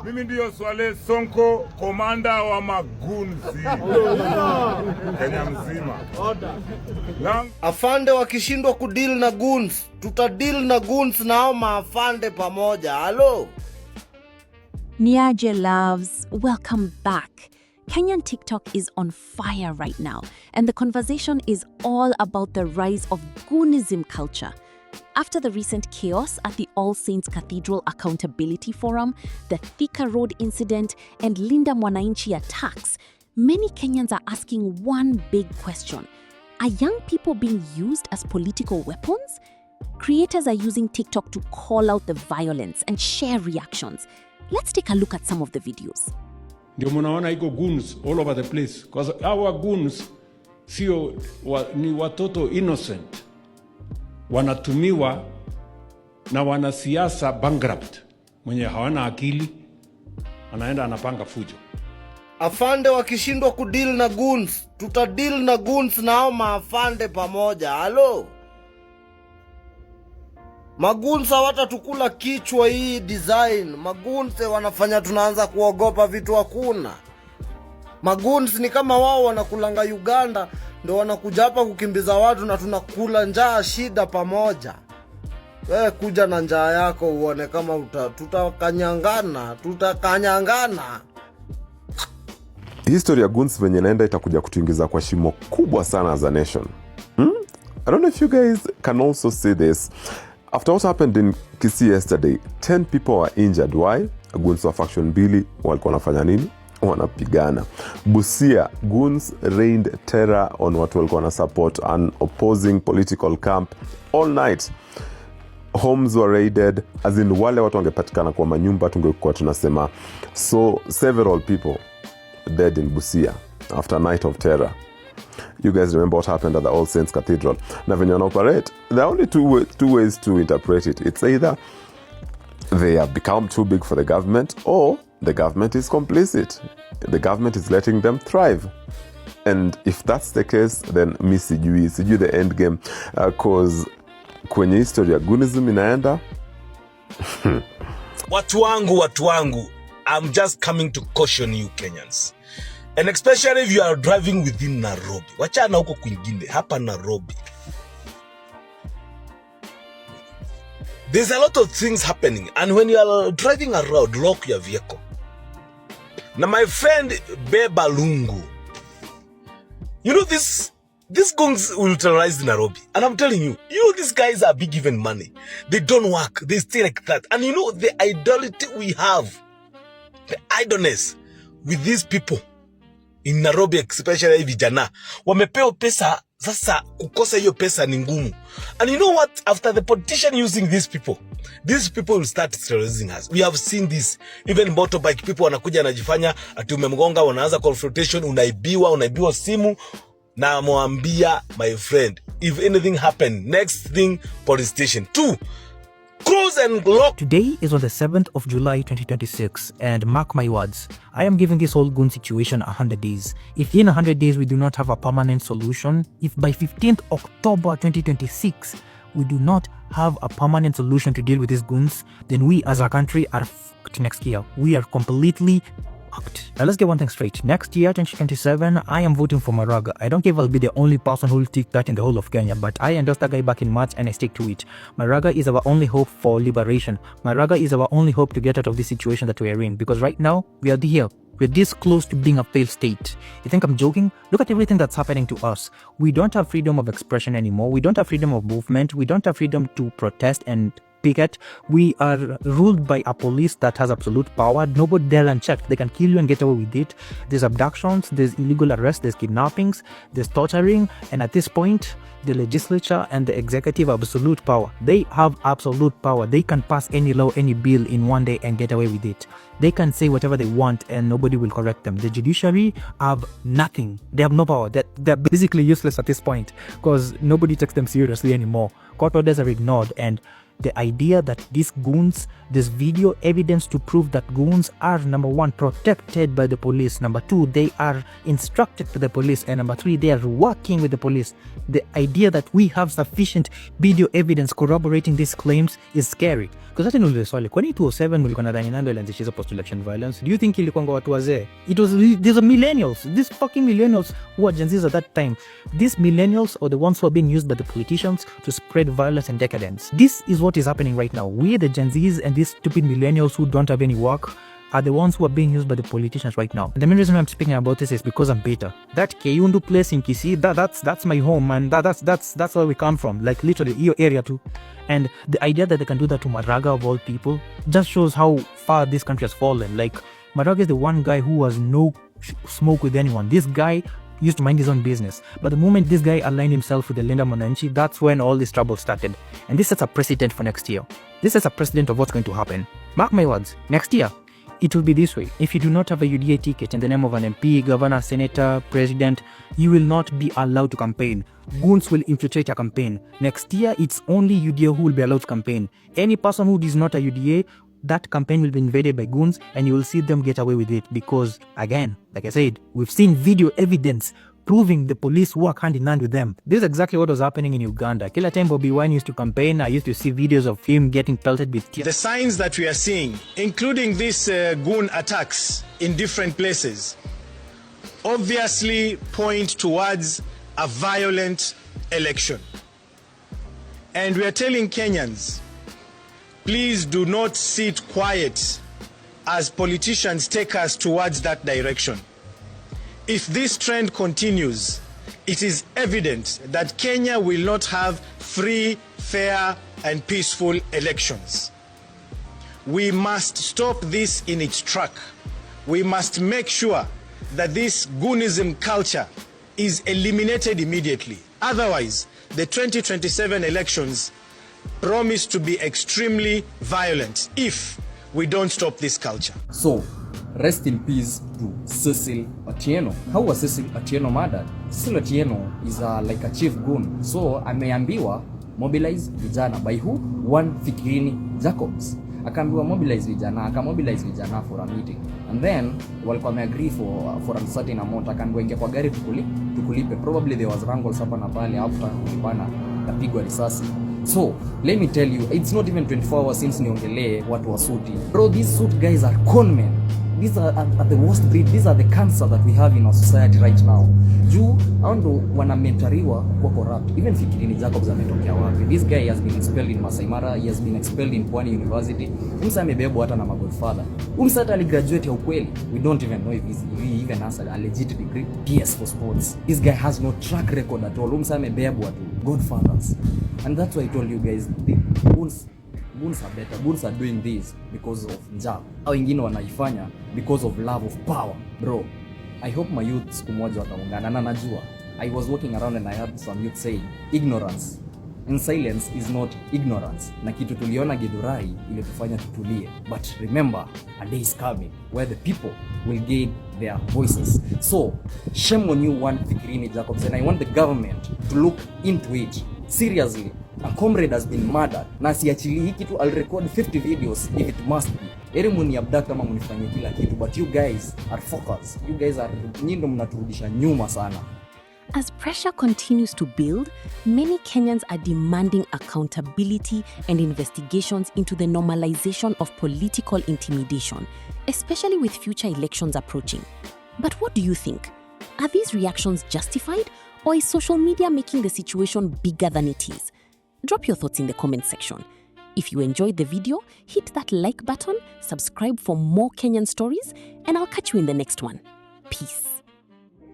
Mimi ndio Swale Sonko, komanda wa magunzi Kenya mzima. Afande wakishindwa kudeal na goons, tutadeal na goons na hao maafande pamoja. Hello. Niaje loves, welcome back. Kenyan TikTok is on fire right now, and the conversation is all about the rise of Goonism culture. After the recent chaos at the All Saints Cathedral Accountability Forum, the Thika Road incident, and Mwananchi attacks, many Kenyans are asking one big question. Are young people being used as political weapons? Creators are using TikTok to call out the violence and share reactions. Let's take a look at some of the videos. Ndio mnaona iko goons all over the place. Because our goons ni watoto innocent. Wanatumiwa na wanasiasa bankrupt. Mwenye hawana akili anaenda anapanga fujo. Afande wakishindwa kudeal na goons, tutadeal na goons na hao maafande pamoja. Hello. Magunsa hawatatukula kichwa hii design. Magunse wanafanya tunaanza kuogopa vitu hakuna. Magunsi ni kama wao wanakulanga Uganda, ndio wanakuja hapa kukimbiza watu na tunakula njaa shida pamoja. Wewe kuja na njaa yako uone kama tutakanyangana. History ya goons venye naenda itakuja kutuingiza kwa shimo kubwa sana as a nation. I don't know if you guys can also see this. After what happened in Kisii yesterday, 10 people were injured. Why? Goons wa faction mbili walikuwa wanafanya nini? Wanapigana. Busia, goons rained terror on watu walikuwa wana support an opposing political camp all night. Homes were raided, as in wale watu wangepatikana kwa manyumba tungekuwa tunasema. So several people dead in Busia after a night of terror. You guys remember what happened at the All Saints Cathedral. Now when you operate, there are only two ways to interpret it. It's either they have become too big for the government, or the government is complicit. The government is letting them thrive. And if that's the case, then mi sijui the end game. Cause kwenye history ya Goonism inaenda. Watu wangu, I'm just coming to caution you Kenyans. And especially if you are driving within Nairobi. Wachana huko kwingine, hapa Nairobi. There's a lot of things happening. And when you are driving around, lock your vehicle. Now my friend Beba Lungu, you know these goons will terrorize Nairobi. And I'm telling you, these guys are being given money. They don't work. They stay like that. And you know the idolatry we have, the idleness with these people in Nairobi, especially vijana wamepewa pesa. Sasa kukosa hiyo pesa ni ngumu. And you know what? After the politician using these people will start terrorizing us. We have seen this. Even motorbike people wanakuja wanajifanya ati umemgonga, wanaanza confrontation, unaibiwa simu. Na mwambia my friend, if anything happen, next thing police station. 2, close and lock. Today is on the 7th of July 2026, and mark my words, I am giving this whole goon situation 100 days. If in 100 days we do not have a permanent solution, if by 15th October 2026 we do not have a permanent solution to deal with these goons, then we as a country are fucked next year. We are completely fucked. Now let's get one thing straight. Next year, 2027, I am voting for Maraga. I don't care if I'll be the only person who will take that in the whole of Kenya, but I endorsed that guy back in March and I stick to it. Maraga is our only hope for liberation. Maraga is our only hope to get out of this situation that we are in, because right now, we are here. We're this close to being a failed state. You think I'm joking? Look at everything that's happening to us. We don't have freedom of expression anymore. We don't have freedom of movement. We don't have freedom to protest and picket. We are ruled by a police that has absolute power. Nobody there unchecked. They can kill you and get away with it. There's abductions, there's illegal arrests, there's kidnappings, there's torturing. And at this point, the legislature and the executive have absolute power. They have absolute power. They can pass any law, any bill in one day and get away with it. They can say whatever they want and nobody will correct them. The judiciary have nothing. They have no power. They're basically useless at this point because nobody takes them seriously anymore. Court orders are ignored, and The idea that these goons, there's video evidence to prove that goons are, number one, protected by the police, number two, they are instructed by the police, and number three, they are working with the police. The idea that we have sufficient video evidence corroborating these claims is scary. Because hata niulize swali, kwani 2007 mulikuwa nadhani nando ilianzisha post-election violence? Do you think ilikuwa watu wazee? These are millennials, these fucking millennials who are Gen Zs at that time. These millennials are the ones who are being used by the politicians to spread violence and decadence. This is what is happening right now. We, the Gen Zs, and these stupid millennials who don't have any work are the ones who are being used by the politicians right now. And the main reason I'm speaking about this is because I'm bitter. That Keyundu place in Kisii, that's my home, and that's where we come from. Like literally, your area too. And the idea that they can do that to Maraga of all people just shows how far this country has fallen. Like Maraga is the one guy who has no smoke with anyone. This guy used to mind his own business. But the moment this guy aligned himself with the Linda Mwananchi, that's when all this trouble started. And this sets a precedent for next year. This sets a precedent of what's going to happen. Mark my words, next year, it will be this way. If you do not have a UDA ticket in the name of an MP, governor, senator, president, you will not be allowed to campaign. Goons will infiltrate your campaign. Next year, it's only UDA who will be allowed to campaign. Any person who is not a UDA, that campaign will be invaded by goons, and you will see them get away with it because, again, like I said, we've seen video evidence proving the police work hand in hand with them. This is exactly what was happening in Uganda. Kila time Bobby Wine used to campaign, I used to see videos of him getting pelted with tears. The signs that we are seeing, including these goon attacks in different places, obviously point towards a violent election. And we are telling Kenyans, please do not sit quiet as politicians take us towards that direction. If this trend continues, it is evident that Kenya will not have free, fair, and peaceful elections. We must stop this in its track. We must make sure that this Goonism culture is eliminated immediately. Otherwise, the 2027 elections promise to be extremely violent if we don't stop this culture. So, rest in peace to Cecil Otieno. How was Cecil Otieno murdered? Cecil Otieno is like a chief goon. So, ameambiwa mobilize vijana. By who? One Fikirini Jacobs. Akaambiwa mobilize vijana. Akamobilize vijana for a meeting. And then, walikuwa wameagree for a certain amount. Akaambiwa ingia kwa gari tukulipe. Probably there was wrangles hapa na pale. After kulipana, kapigwa risasi. So, let me tell you, it's not even 24 hours since niongelee watu wa suti. Bro, these suit guys are con men. These are the worst breed. These are the cancer that we have in our society right now. Juu, hao ndo wanamentariwa kwa corrupt. Even Fikirini Jacobs ametokea wapi? This guy has been expelled in Masai Mara. He has been expelled in Pwani University. Umsa amebebwa hata na magodfather. Umsa hata aligraduate ya ukweli. We don't even know if he even has a legit degree. PS for sports. This guy has no track record at all. Umsa amebebwa tu. Godfathers. And that's why I told you guys, the goons are better. Goons are doing this because of njaa. Au wengine wanaifanya because of love of power. Bro, I hope my youth siku moja wataungana na najua. I was walking around and I heard some youth saying, ignorance and silence is not ignorance. Na kitu tuliona Githurai ile tufanya tutulie. But remember, a day is coming where the people will gain their voices. So, shame on you, one Fikirini Jacobs, and I want the government to look into it. Seriously, a comrade has been murdered. Na siachili hii kitu, I'll record 50 videos if it must be. Eri muni abduct ama munifanye kila kitu, but you guys are focused. You guys are, nyindo mnaturudisha nyuma sana. As pressure continues to build, many Kenyans are demanding accountability and investigations into the normalization of political intimidation, especially with future elections approaching. But what do you think? Are these reactions justified, or is social media making the situation bigger than it is? Drop your thoughts in the comment section. If you enjoyed the video, hit that like button, subscribe for more Kenyan stories, and I'll catch you in the next one. Peace.